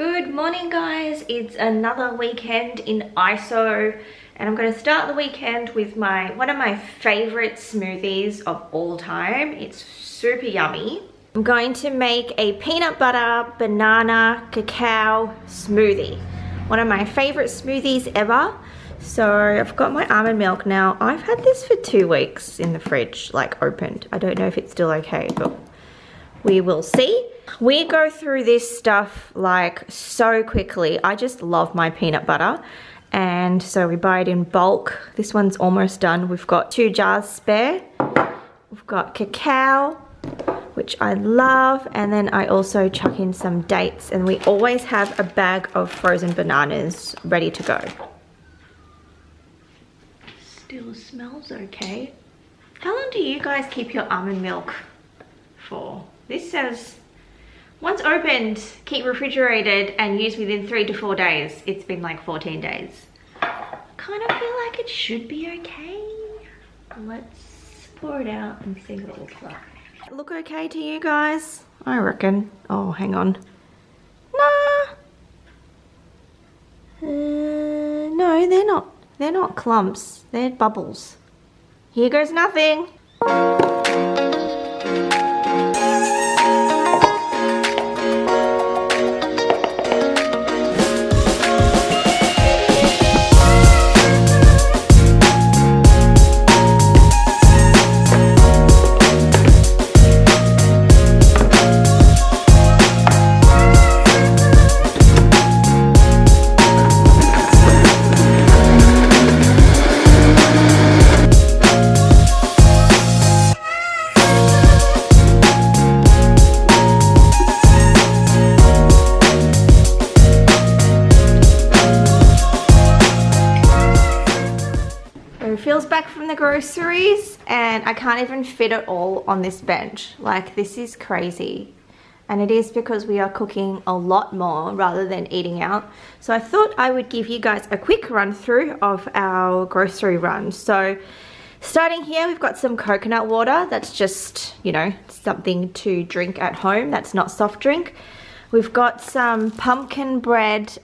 Good morning guys, it's another weekend in ISO and I'm going to start the weekend with one of my favorite smoothies of all time. It's super yummy. I'm going to make a peanut butter banana cacao smoothie. One of my favorite smoothies ever. So I've got my almond milk now. I've had this for 2 weeks in the fridge, like opened. I don't know if it's still okay, but we will see. We go through this stuff like so quickly. I just love my peanut butter. And so we buy it in bulk. This one's almost done. We've got 2 jars spare. We've got cacao, which I love. And then I also chuck in some dates. And we always have a bag of frozen bananas ready to go. Still smells okay. How long do you guys keep your almond milk for? This says, once opened, keep refrigerated and use within 3 to 4 days. It's been like 14 days. Kind of feel like it should be okay. Let's pour it out and see what it looks like. Look okay to you guys? I reckon. Oh, hang on. Nah. No, they're not. They're not clumps. They're bubbles. Here goes nothing. Phil's back from the groceries and I can't even fit it all on this bench. Like, this is crazy. And it is because we are cooking a lot more rather than eating out. So I thought I would give you guys a quick run through of our grocery run. So starting here, we've got some coconut water. That's just, you know, something to drink at home. That's not soft drink. We've got some pumpkin bread,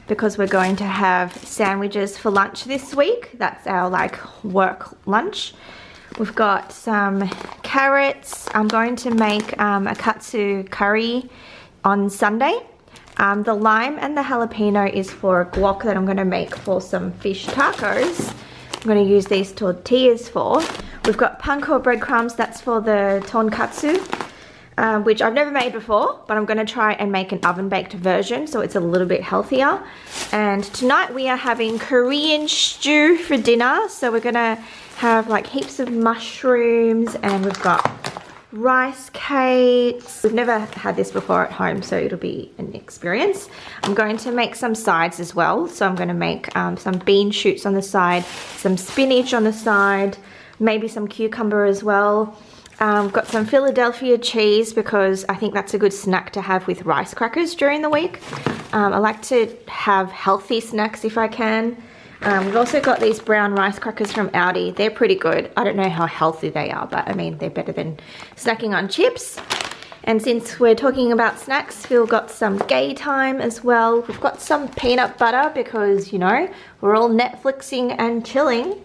because we're going to have sandwiches for lunch this week. That's our like work lunch. We've got some carrots. I'm going to make a katsu curry on Sunday. The lime and the jalapeno is for a guac that I'm going to make for some fish tacos. I'm going to use these tortillas for. We've got panko breadcrumbs. That's for the tonkatsu. Which I've never made before, but I'm going to try and make an oven baked version so it's a little bit healthier. And tonight we are having Korean stew for dinner. So we're going to have like heaps of mushrooms and we've got rice cakes. We've never had this before at home, so it'll be an experience. I'm going to make some sides as well. So I'm going to make some bean shoots on the side, some spinach on the side, maybe some cucumber as well. We've got some Philadelphia cheese because I think that's a good snack to have with rice crackers during the week. I like to have healthy snacks if I can. We've also got these brown rice crackers from Aldi. They're pretty good. I don't know how healthy they are, but I mean, they're better than snacking on chips. And since we're talking about snacks, Phil got some gay time as well. We've got some peanut butter because, you know, we're all Netflixing and chilling.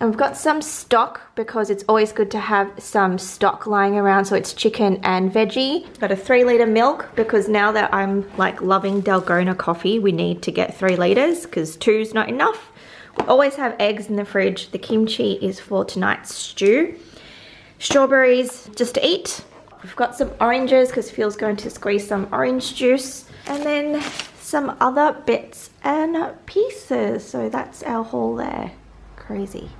And we've got some stock because it's always good to have some stock lying around, so it's chicken and veggie. Got a 3 litre milk because now that I'm like loving Dalgona coffee, we need to get 3 litres because 2's not enough. We always have eggs in the fridge. The kimchi is for tonight's stew. Strawberries just to eat. We've got some oranges because Phil's going to squeeze some orange juice. And then some other bits and pieces. So that's our haul there. Crazy.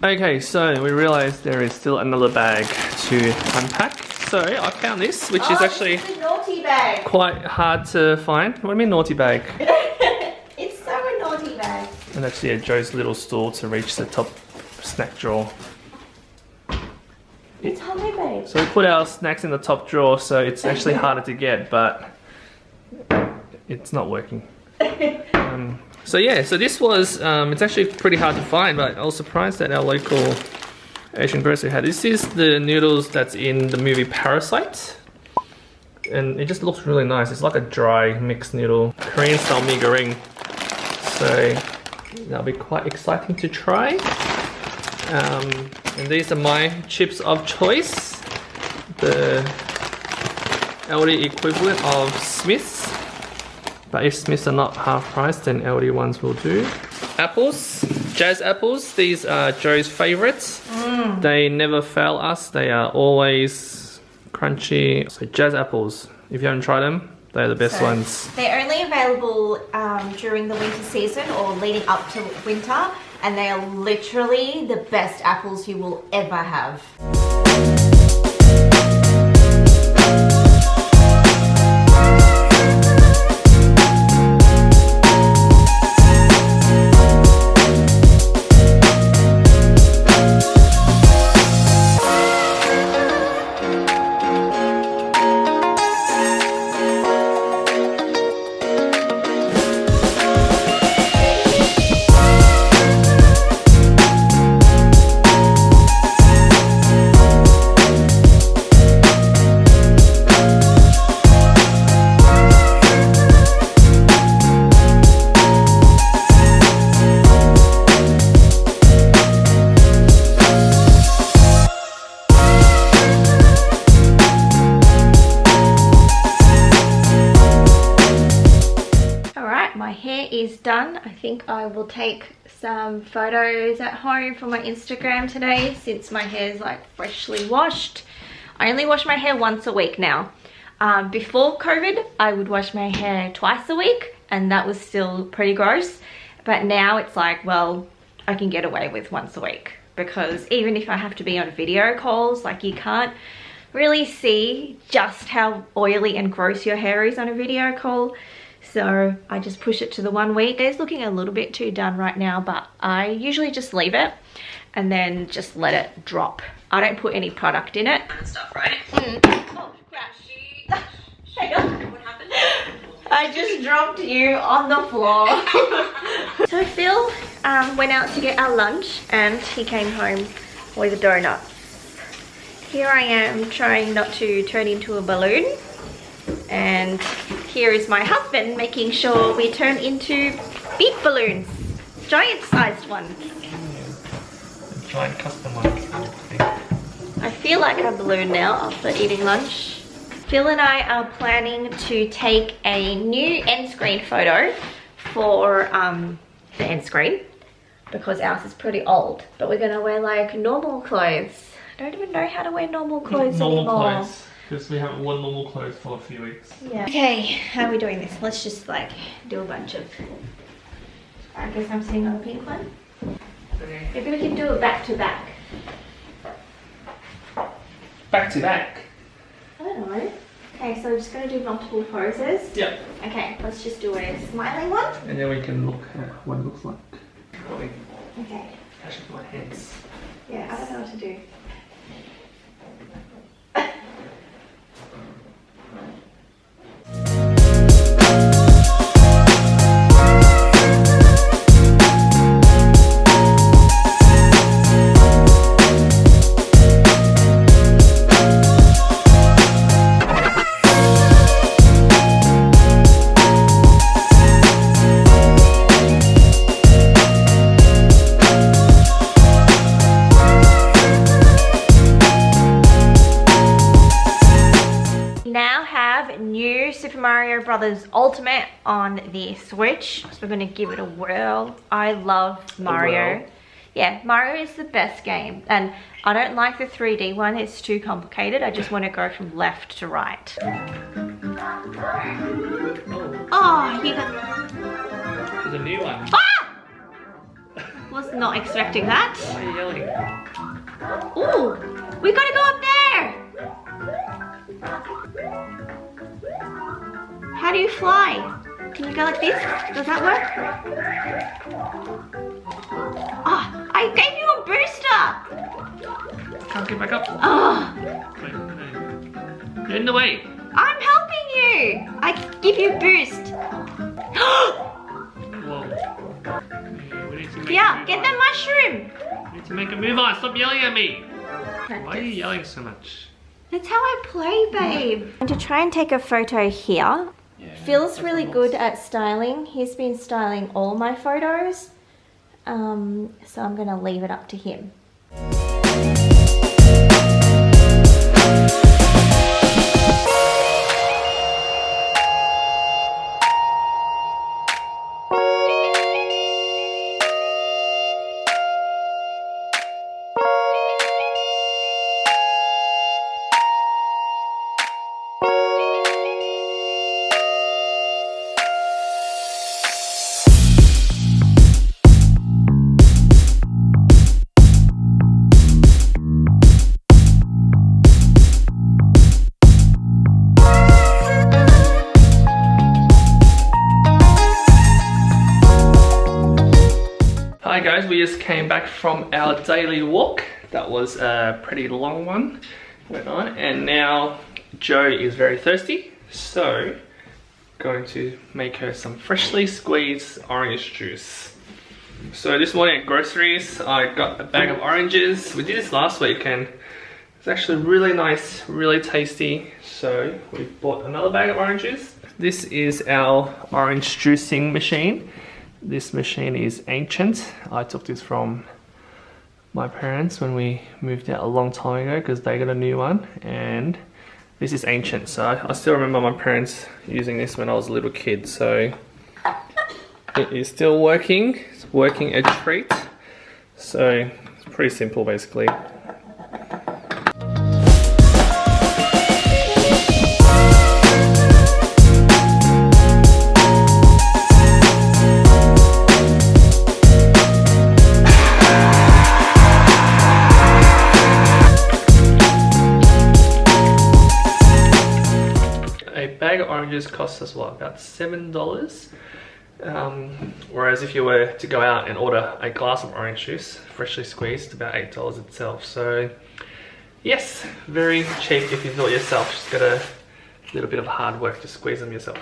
Okay, so we realised there is still another bag to unpack. So I found this, which is actually it's a naughty bag. Quite hard to find. What do you mean naughty bag? It's so a naughty bag. And actually yeah, Joe's little stool to reach the top snack drawer. It's hungry, babe. So we put our snacks in the top drawer, so it's actually harder to get, but it's not working. So yeah, so this was, it's actually pretty hard to find, but I was surprised that our local Asian grocery had. This is the noodles that's in the movie Parasite. and it just looks really nice. It's like a dry mixed noodle, Korean style mee goreng. So that'll be quite exciting to try. And these are my chips of choice. The LD equivalent of Smith's. But if Smith's are not half price, then LD ones will do. Apples, Jazz apples. These are Joe's favorites. They never fail us. They are always crunchy. So Jazz apples, if you haven't tried them, they're the best ones. They're only available during the winter season or leading up to winter, and they are literally the best apples you will ever have. Is done. I think I will take some photos at home for my Instagram today, since my hair is like freshly washed. I only wash my hair once a week now. Before COVID, I would wash my hair twice a week, and that was still pretty gross. But now it's like, well, I can get away with once a week, because even if I have to be on video calls, like, you can't really see just how oily and gross your hair is on a video call. So I just push it to the 1 week. It's looking a little bit too done right now, but I usually just leave it and then just let it drop. I don't put any product in it. And stuff, right? Oh, crap. Hang on. What happened? I just dropped you on the floor. So Phil went out to get our lunch, and he came home with donuts. Here I am trying not to turn into a balloon. And here is my husband making sure we turn into big balloons, giant sized ones. Giant custom ones. I feel like a balloon now after eating lunch. Phil and I are planning to take a new end screen photo for the end screen, because ours is pretty old, but we're gonna wear like normal clothes. I don't even know how to wear normal clothes anymore. Because we haven't worn normal clothes for a few weeks. Yeah. Okay, how are we doing this? Let's just like do a bunch of... I guess I'm sitting on the pink one. Okay. Maybe we can do it back to back. Back to back. I don't know. Okay, so we're just going to do multiple poses. Yep. Okay, let's just do a smiling one. And then we can look at what it looks like. Okay. I should put my hands. Yeah, I don't know what to do. Super Mario Brothers Ultimate on the Switch, so we're gonna give it a whirl. I love Mario. Yeah, Mario is the best game, and I don't like the 3D one. It's too complicated. I just want to go from left to right. Oh, you got... There's a new one. Ah! Was not expecting that. Why are you yelling? Ooh, we gotta go up there. How do you fly? Can you go like this? Does that work? Ah, I gave you a booster! Can't get back up. Ah, Wait, no. You're in the way. I'm helping you! I give you a boost. Whoa. We need to make Yeah, a get move the on. mushroom! We need to make a move on. Stop yelling at me. Why are you yelling so much? That's how I play, babe. And to try and take a photo here. Yeah, Phil's really good at styling. He's been styling all my photos. So I'm gonna leave it up to him. Hi guys, we just came back from our daily walk. That was a pretty long one, went on, and now Jo is very thirsty, so going to make her some freshly squeezed orange juice. So this morning at groceries, I got a bag of oranges. We did this last week and it's actually really nice, really tasty. So we bought another bag of oranges. This is our orange juicing machine. This machine is ancient. I took this from my parents when we moved out a long time ago because they got a new one, and this is ancient. So I still remember my parents using this when I was a little kid. So it is still working. It's working a treat. So it's pretty simple basically. Oranges cost us what, about $7, whereas if you were to go out and order a glass of orange juice freshly squeezed, about $8 itself. So yes, very cheap if you do it yourself. Just got a little bit of hard work to squeeze them yourself.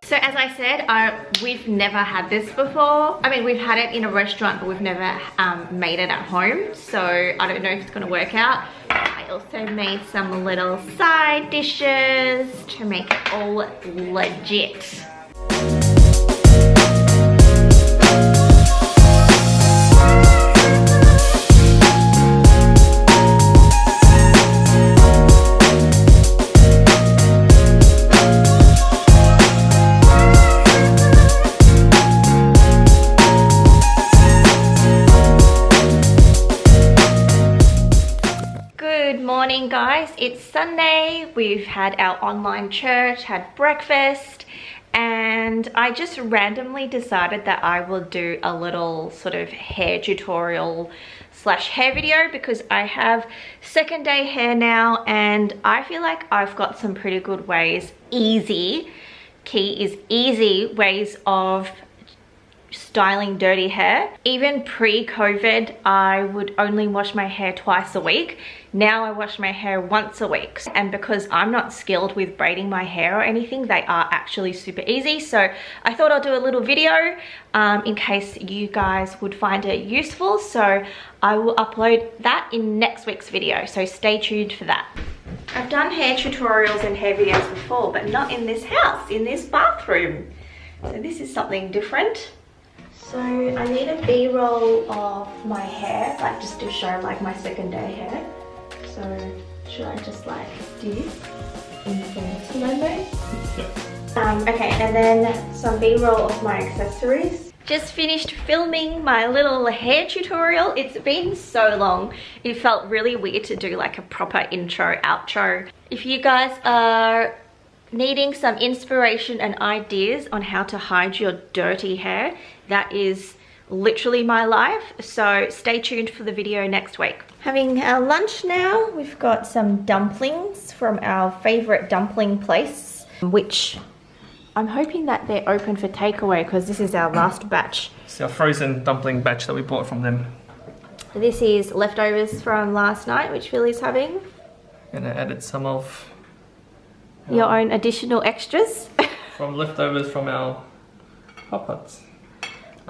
So as I said, we've never had this before. I mean, we've had it in a restaurant, but we've never made it at home. So I don't know if it's gonna work out. I also made some little side dishes to make it all legit. guys, it's Sunday. We've had our online church, had breakfast, and I just randomly decided that I will do a little sort of hair tutorial slash hair video because I have second day hair now and I feel like I've got some pretty good ways, easy ways of styling dirty hair. Even pre-COVID, I would only wash my hair twice a week. Now I wash my hair once a week. And because I'm not skilled with braiding my hair or anything, they are actually super easy. So I thought I'll do a little video in case you guys would find it useful. So I will upload that in next week's video. So stay tuned for that. I've done hair tutorials and hair videos before, but not in this house, in this bathroom. So this is something different. So I need a B-roll of my hair, like just to show like my second day hair. So should I just like do this in slow mode? Yep. Okay, and then some B-roll of my accessories. Just finished filming my little hair tutorial. It's been so long. It felt really weird to do like a proper intro, outro. If you guys are needing some inspiration and ideas on how to hide your dirty hair, that is literally my life. So stay tuned for the video next week. Having our lunch now. We've got some dumplings from our favorite dumpling place, which I'm hoping that they're open for takeaway because this is our last batch. It's our frozen dumpling batch that we bought from them. This is leftovers from last night, which Philly's having. And I added some of your own additional extras. from leftovers from our hot pots.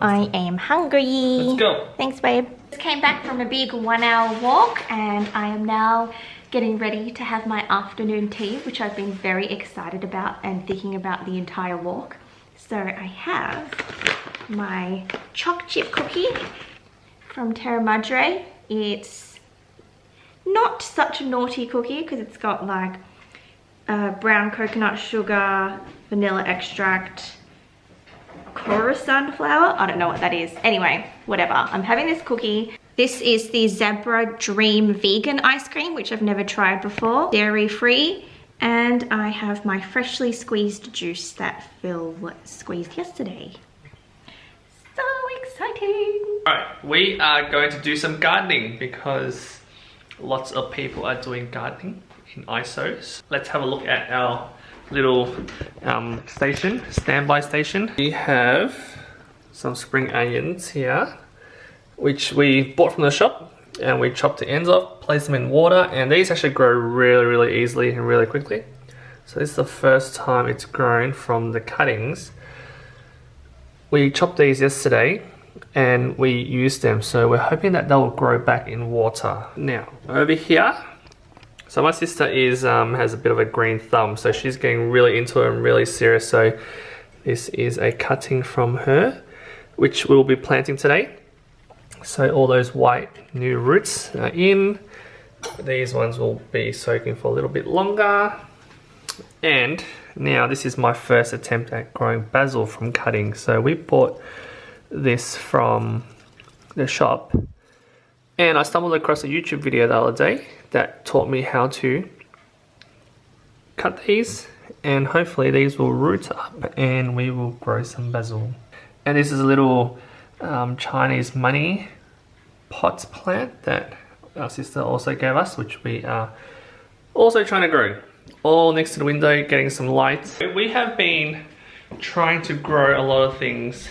I am hungry. Let's go. Thanks, babe. Just came back from a big 1 hour walk and I am now getting ready to have my afternoon tea, which I've been very excited about and thinking about the entire walk. So I have my choc chip cookie from Terra Madre. It's not such a naughty cookie because it's got like brown coconut sugar, vanilla extract, Coruscant flour. I don't know what that is. Anyway, whatever. I'm having this cookie. This is the Zebra Dream vegan ice cream, which I've never tried before. Dairy free. And I have my freshly squeezed juice that Phil squeezed yesterday. So exciting. Alright, we are going to do some gardening because lots of people are doing gardening in ISOs. Let's have a look at our little standby station. We have some spring onions here, which we bought from the shop, and we chopped the ends off, placed them in water, and these actually grow really easily and really quickly. So this is the first time it's grown from the cuttings. We chopped these yesterday and we used them, so we're hoping that they'll grow back in water. Now over here, so my sister is has a bit of a green thumb, so she's getting really into it and really serious. So this is a cutting from her, which we'll be planting today. So all those white new roots are in. These ones will be soaking for a little bit longer. And now this is my first attempt at growing basil from cutting. So we bought this from the shop, and I stumbled across a YouTube video the other day that taught me how to cut these, and hopefully these will root up and we will grow some basil. And this is a little Chinese money pots plant that our sister also gave us, which we are also trying to grow. All next to the window, getting some light. We have been trying to grow a lot of things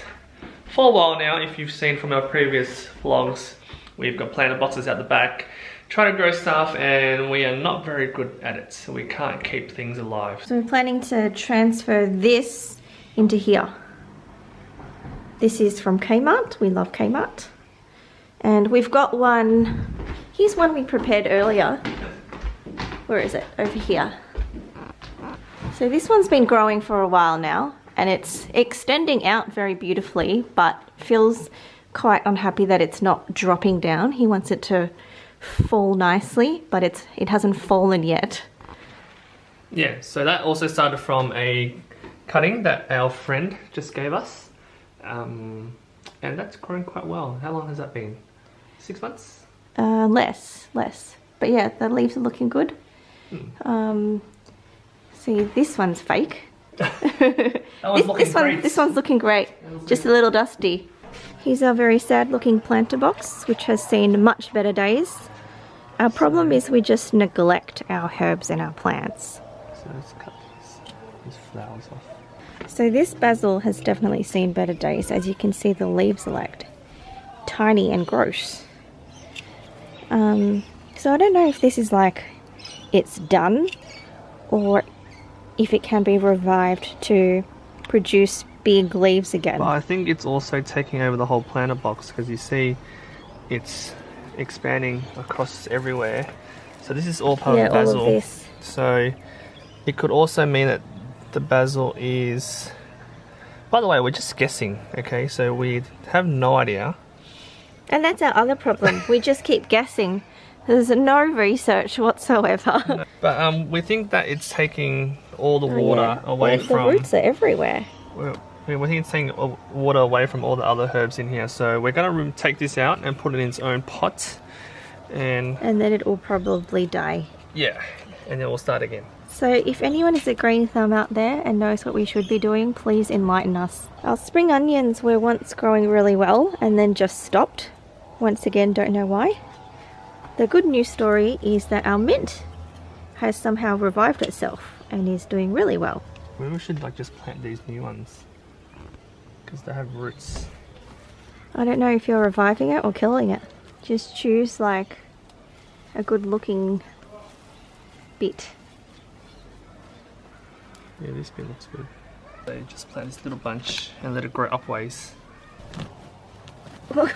for a while now. If you've seen from our previous vlogs, we've got planter boxes out the back, trying to grow stuff, and we are not very good at it, so we can't keep things alive. So we're planning to transfer this into here. This is from Kmart. We love Kmart. And we've got one, here's one we prepared earlier. Where is it? Over here. So this one's been growing for a while now, and it's extending out very beautifully, but Phil's quite unhappy that it's not dropping down. He wants it to fall nicely, but it hasn't fallen yet. Yeah, so that also started from a cutting that our friend just gave us, and that's growing quite well. How long has that been? 6 months? Less, but yeah, the leaves are looking good. See, this one's fake. Great. This one's looking great. Just a little dusty. Here's our very sad looking planter box, which has seen much better days. Our problem is we just neglect our herbs and our plants. So let's cut these flowers off. So this basil has definitely seen better days. As you can see, the leaves are like tiny and gross. So I don't know if this is like it's done or if it can be revived to produce big leaves again. Well, I think it's also taking over the whole planter box because you see it's expanding across everywhere. So this is all part of the basil. All of this. So it could also mean that the basil is... By the way, we're just guessing, okay? So we have no idea. And that's our other problem. We just keep guessing. There's no research whatsoever. But we think that it's taking all the water away from... The roots are everywhere. We think it's taking water away from all the other herbs in here. So we're going to take this out and put it in its own pot. And then it will probably die. Yeah, and then we'll start again. So if anyone is a green thumb out there and knows what we should be doing, please enlighten us. Our spring onions were once growing really well and then just stopped. Once again, don't know why. The good news story is that our mint has somehow revived itself and is doing really well. Maybe we should like just plant these new ones because they have roots. I don't know if you're reviving it or killing it. Just choose like a good looking bit. Yeah, this bit looks good. So just plant this little bunch and let it grow upways. Look,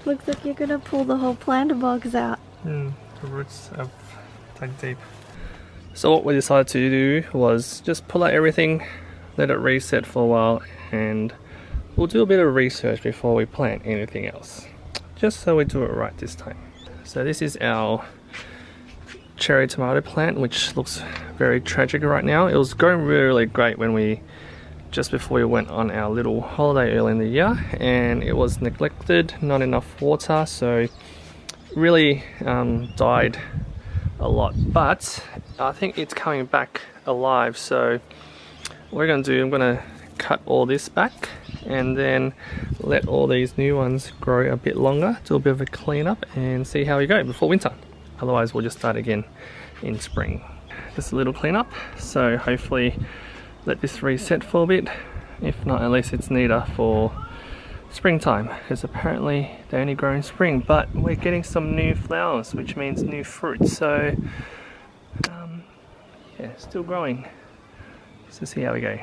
looks like you're gonna pull the whole planter box out. The roots have dug deep. So what we decided to do was just pull out everything, let it reset for a while, and we'll do a bit of research before we plant anything else. Just so we do it right this time. So this is our cherry tomato plant, which looks very tragic right now. It was going really great when just before we went on our little holiday early in the year, and it was neglected, not enough water, so really died a lot. But I think it's coming back alive, so what we're going to do, I'm going to cut all this back and then let all these new ones grow a bit longer, do a bit of a cleanup and see how we go before winter. Otherwise we'll just start again in spring. Just a little cleanup, so hopefully let this reset for a bit. If not, at least it's neater for springtime, because apparently they only grow in spring, but we're getting some new flowers, which means new fruit. So yeah, still growing. So see how we go.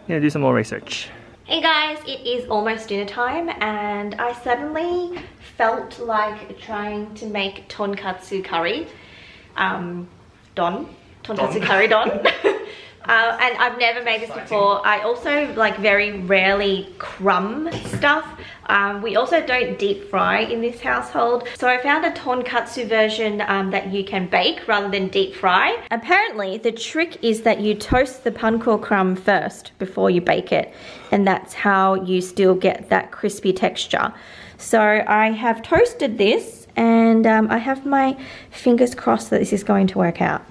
Gonna do some more research. Hey guys, it is almost dinner time and I suddenly felt like trying to make tonkatsu curry. Tonkatsu curry don. And I've never made this before. I also like very rarely crumb stuff. We also don't deep fry in this household. So I found a tonkatsu version that you can bake rather than deep fry. Apparently the trick is that you toast the panko crumb first before you bake it. And that's how you still get that crispy texture. So I have toasted this and I have my fingers crossed that this is going to work out.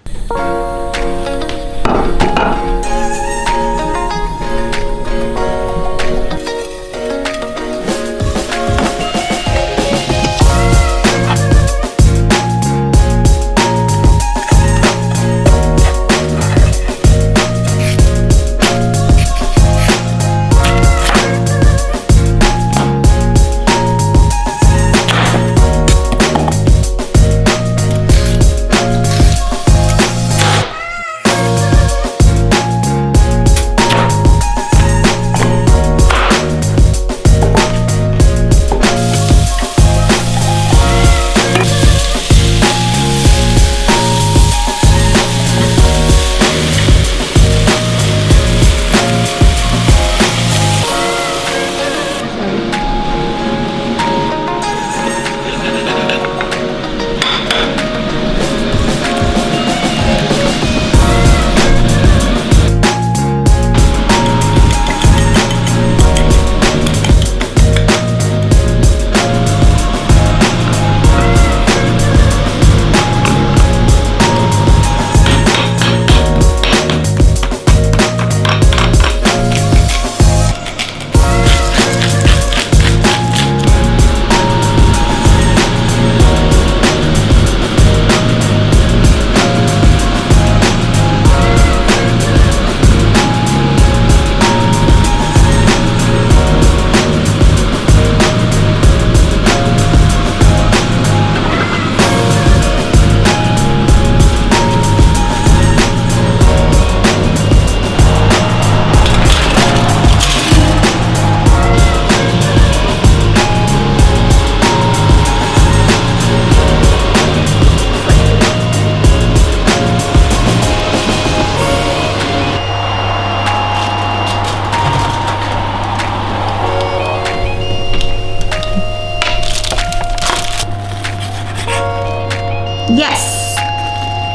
Yes!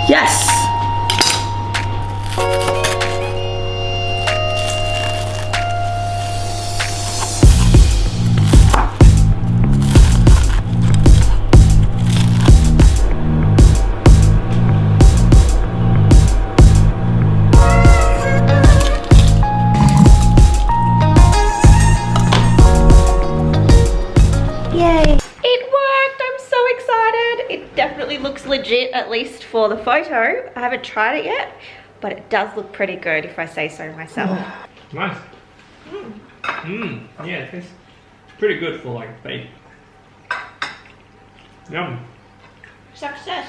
Yes! Yay! It worked! I'm so excited! It definitely looks legit, at least for the photo. I haven't tried it yet, but it does look pretty good if I say so myself. Nice. Yeah, it tastes pretty good for like bake. Yum. Success!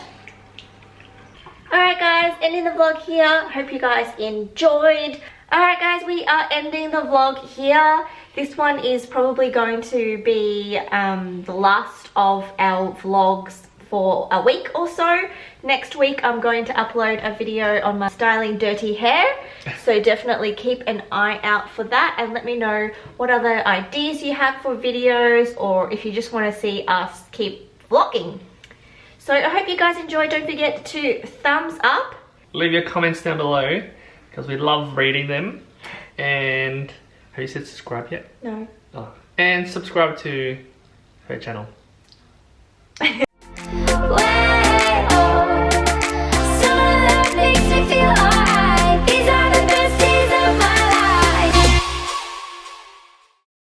Alright guys, ending the vlog here. Hope you guys enjoyed. Alright guys, we are ending the vlog here. This one is probably going to be the last of our vlogs for a week or so. Next week I'm going to upload a video on my styling dirty hair. So definitely keep an eye out for that and let me know what other ideas you have for videos or if you just want to see us keep vlogging. So I hope you guys enjoyed. Don't forget to thumbs up. Leave your comments down below because we love reading them. And have you said subscribe yet? No. Oh. And subscribe to her channel.